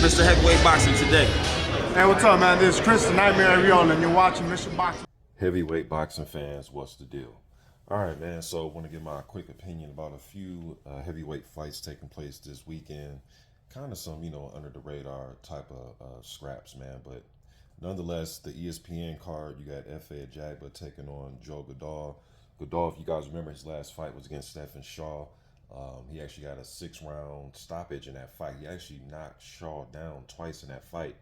Mr. Heavyweight Boxing today? Hey, what's up, man? This is Chris, the Nightmare Ariola, and you're watching Mr. Boxing. Heavyweight boxing fans, what's the deal? All right, man, so I want to give my quick opinion about a few heavyweight fights taking place this weekend. Kind of some, under the radar type of scraps, man. But nonetheless, the ESPN card, you got F.A. Ajagba taking on Joe Goodall. Goodall, if you guys remember, his last fight was against Stephen Shaw. He actually got a 6-round stoppage in that fight. He actually knocked Shaw down twice in that fight.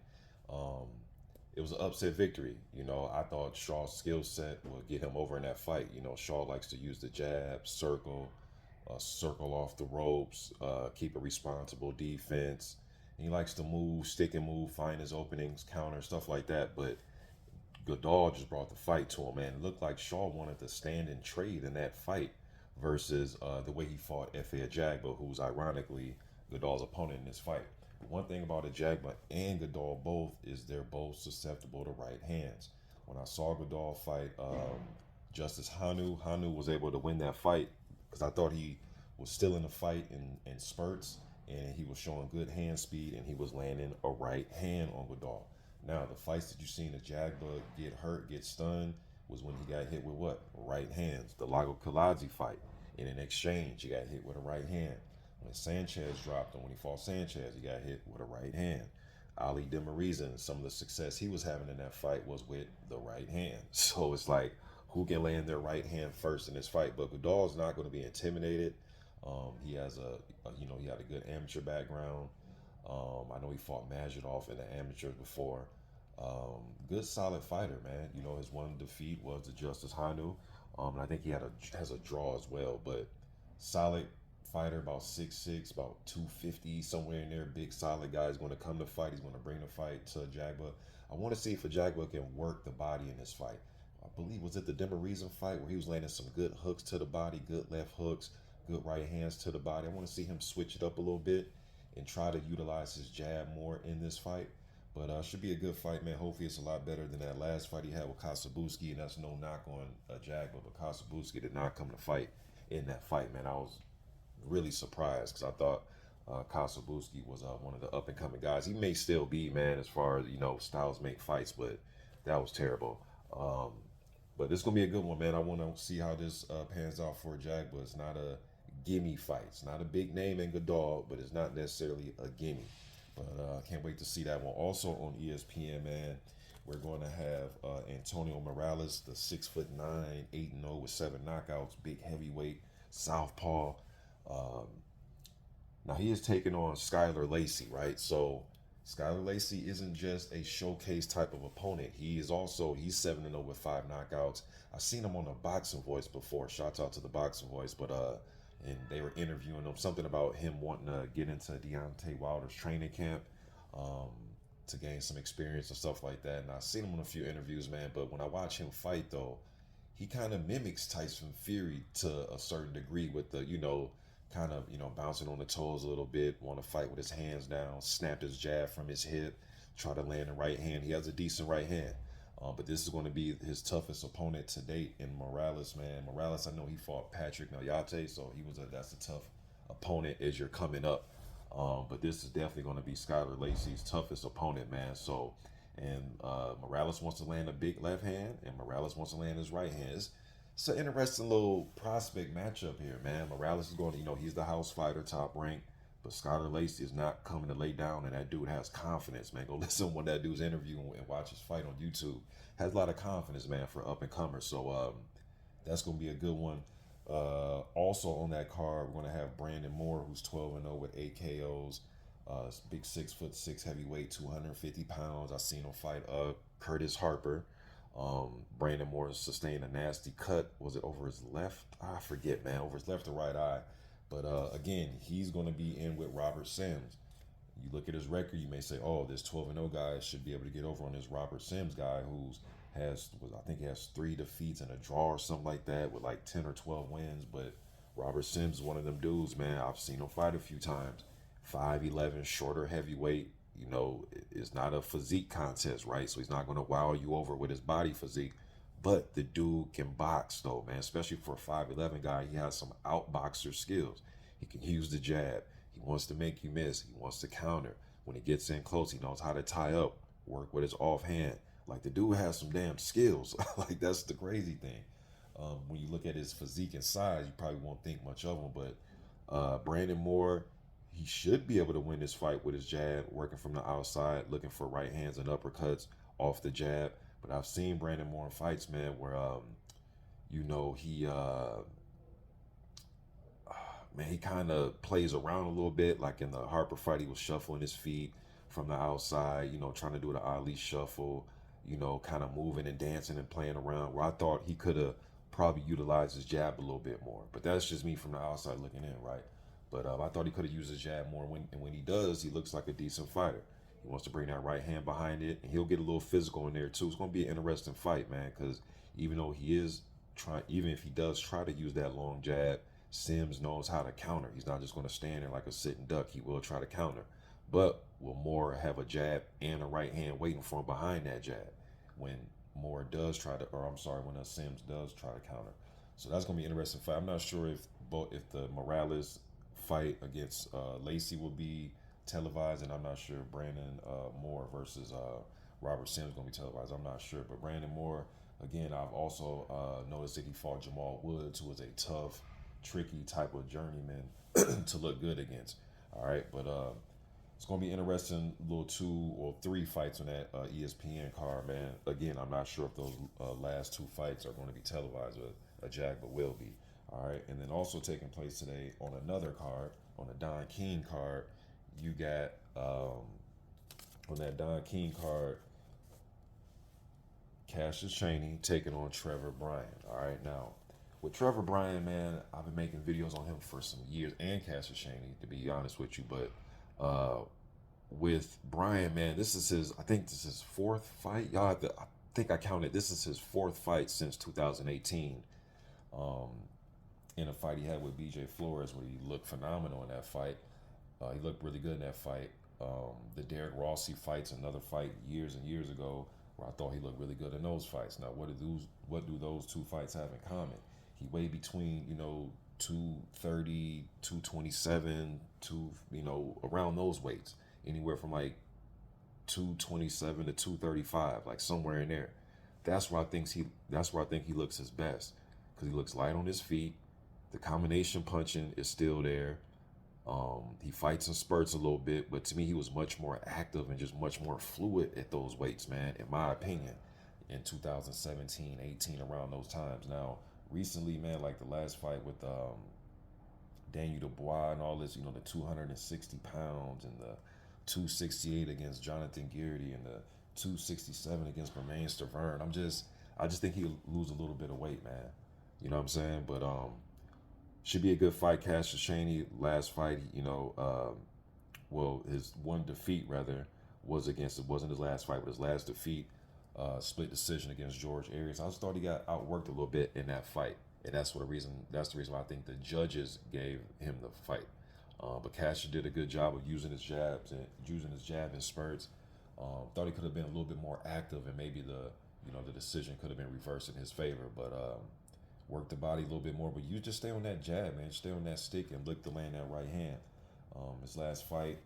It was an upset victory. I thought Shaw's skill set would get him over in that fight. Shaw likes to use the jab, circle off the ropes, keep a responsible defense. And he likes to move, stick and move, find his openings, counter, stuff like that. But Goodall just brought the fight to him, man. It looked like Shaw wanted to stand and trade in that fight versus the way he fought F.A. Ajagba, who's ironically Goodall's opponent in this fight. But one thing about Ajagba and Goodall both is they're both susceptible to right hands. When I saw Goodall fight Justice Hanu was able to win that fight because I thought he was still in the fight in spurts, and he was showing good hand speed, and he was landing a right hand on Goodall. Now, the fights that you've seen Ajagba get hurt, get stunned, was when he got hit with what? Right hands. The Lago Kalazi fight. In an exchange, he got hit with a right hand. When Sanchez dropped him, when he fought Sanchez, he got hit with a right hand. Ali Demirezen, some of the success he was having in that fight was with the right hand. So it's like, who can land their right hand first in this fight? But Goodall's not going to be intimidated. He has he had a good amateur background. I know he fought Majidov in the amateurs before. Good solid fighter, man. His one defeat was the Justice Hanu. And I think he has a draw as well, but solid fighter, about 6'6", about 250, somewhere in there. Big solid guy. He's going to come to fight. He's going to bring the fight to Ajagba. I want to see if Ajagba can work the body in this fight. I believe, was it the Demirezen fight where he was landing some good hooks to the body, good left hooks, good right hands to the body. I want to see him switch it up a little bit and try to utilize his jab more in this fight. But should be a good fight, man. Hopefully it's a lot better than that last fight he had with Kasabuski, and that's no knock on Ajagba, but Kasabuski did not come to fight in that fight, man. I was really surprised because I thought Kasabuski was one of the up-and-coming guys. He may still be, man, as far as, styles make fights, but that was terrible. But it's going to be a good one, man. I want to see how this pans out for Ajagba. It's not a gimme fight. It's not a big name in Goodall, but it's not necessarily a gimme. But can't wait to see that one. Also on ESPN, man, we're going to have Antonio Mireles, the 6'9", 8-0 with 7 knockouts, big heavyweight, southpaw. Now he is taking on Skylar Lacy, right? So Skylar Lacy isn't just a showcase type of opponent. He's 7-0 with 5 knockouts. I've seen him on the Boxing Voice before. Shouts out to the Boxing Voice, but and they were interviewing him, something about him wanting to get into Deontay Wilder's training camp to gain some experience and stuff like that. And I've seen him in a few interviews, man, but when I watch him fight, though, he kind of mimics Tyson Fury to a certain degree with the, bouncing on the toes a little bit, want to fight with his hands down, snap his jab from his hip, try to land the right hand. He has a decent right hand. But this is going to be his toughest opponent to date in Mireles, man. Mireles, I know he fought Patrick Nayate, so that's a tough opponent as you're coming up. But this is definitely going to be Skylar Lacy's toughest opponent, man. So, and Mireles wants to land a big left hand, and Mireles wants to land his right hand. It's an interesting little prospect matchup here, man. Mireles is going to, he's the house fighter, top rank. But Skylar Lacy is not coming to lay down, and that dude has confidence, man. Go listen to that dude's interview and watch his fight on YouTube. Has a lot of confidence, man, for up-and-comers. So that's going to be a good one. Also on that card, we're going to have Brandon Moore, who's 12-0 with 8 KOs. Big 6'6" heavyweight, 250 pounds. I seen him fight Curtis Harper. Brandon Moore sustained a nasty cut. Was it over his left? I forget, man. Over his left or right eye. But again, he's going to be in with Robert Sims. You look at his record, you may say, oh, this 12-0 guy should be able to get over on this Robert Sims guy I think he has 3 defeats and a draw or something like that with like 10 or 12 wins. But Robert Sims is one of them dudes, man. I've seen him fight a few times. 5'11", shorter heavyweight. It's not a physique contest, right? So he's not going to wow you over with his body physique. But the dude can box, though, man. Especially for a 5'11" guy, he has some outboxer skills. He can use the jab. He wants to make you miss. He wants to counter. When he gets in close, he knows how to tie up, work with his offhand. Like the dude has some damn skills. Like that's the crazy thing. When you look at his physique and size, you probably won't think much of him. But Brandon Moore, he should be able to win this fight with his jab, working from the outside, looking for right hands and uppercuts off the jab. But I've seen Brandon Moore in fights, man, where he man, he kind of plays around a little bit. Like in the Harper fight, he was shuffling his feet from the outside, trying to do the Ali shuffle, kind of moving and dancing and playing around. Where I thought he could have probably utilized his jab a little bit more. But that's just me from the outside looking in, right? But I thought he could have used his jab more. And when he does, he looks like a decent fighter. He wants to bring that right hand behind it, and he'll get a little physical in there too. It's going to be an interesting fight, man, because even though he is even if he does try to use that long jab, Sims knows how to counter. He's not just going to stand there like a sitting duck. He will try to counter. But will Moore have a jab and a right hand waiting for him behind that jab when Moore does try to, or I'm sorry, when Sims does try to counter? So that's going to be an interesting fight. I'm not sure if the Mireles fight against Lacy will be televised, and I'm not sure Brandon Moore versus Robert Sims going to be televised. I'm not sure. But Brandon Moore, again, I've also noticed that he fought Jamal Woods, who was a tough, tricky type of journeyman to look good against. All right, but it's gonna be interesting. Little 2 or 3 fights on that ESPN card, man. Again, I'm not sure if those last 2 fights are going to be televised, but Ajagba will be. All right, and then also taking place today on another card, on the Don King card, you got on that Don King card, Chaney taking on Trevor Bryan. All right, now with Trevor Bryan, man, I've been making videos on him for some years, and Chaney, to be honest with you. But with Bryan, man, I think this is his 4th fight. I think I counted. This is his 4th fight since 2018. In a fight he had with BJ Flores, where he looked phenomenal in that fight. He looked really good in that fight. The Derek Rossi fight's another fight years and years ago, where I thought he looked really good in those fights. Now, what do those 2 fights have in common? He weighed between 230, 227, around those weights, anywhere from like 227 to 235, like somewhere in there. That's where I think he looks his best, because he looks light on his feet. The combination punching is still there. He fights in spurts a little bit, but to me, he was much more active and just much more fluid at those weights, man, in my opinion, in 2017, 18, around those times. Now, recently, man, like the last fight with Daniel Dubois and all this, the 260 pounds and the 268 against Jonathan Guidry and the 267 against Romain Stavern. I just think he'll lose a little bit of weight, man. You know what I'm saying? But should be a good fight. Chaney, last fight, his one defeat rather wasn't his last fight, but his last defeat, split decision against George Arias. I just thought he got outworked a little bit in that fight, and that's the reason why I think the judges gave him the fight. But Cash did a good job of using his jab in spurts. Thought he could have been a little bit more active, and maybe the decision could have been reversed in his favor. But work the body a little bit more. But you just stay on that jab, man. Stay on that stick and look to land that right hand. His last fight,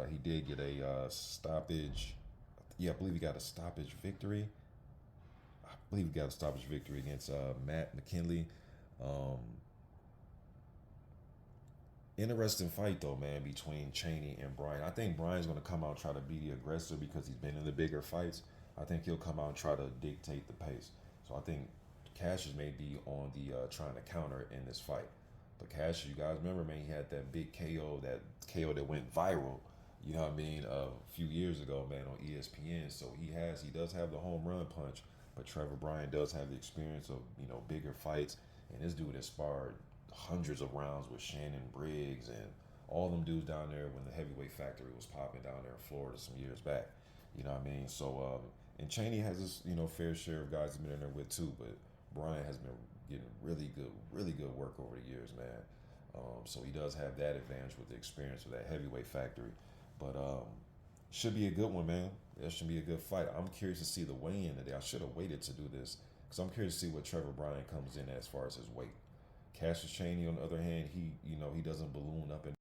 he did get a stoppage. Yeah, I believe he got a stoppage victory. Against Matt McKinley. Interesting fight, though, man, between Chaney and Bryan. I think Bryan's going to come out and try to be the aggressor because he's been in the bigger fights. I think he'll come out and try to dictate the pace. So I think Cassius may be on the trying to counter in this fight. But Cassius, you guys remember, man, he had that big KO that went viral, you know what I mean, a few years ago, man, on ESPN. So he does have the home run punch, but Trevor Bryan does have the experience of, bigger fights. And this dude has sparred hundreds of rounds with Shannon Briggs and all them dudes down there when the heavyweight factory was popping down there in Florida some years back. You know what I mean? So, and Chaney has his, fair share of guys he's been in there with too, but Bryan has been getting really good work over the years, man. So he does have that advantage with the experience of that heavyweight factory. But should be a good one, man. That should be a good fight. I'm curious to see the weigh-in today. I should have waited to do this because I'm curious to see what Trevor Bryan comes in as far as his weight. Cassius Chaney, on the other hand, he doesn't balloon up and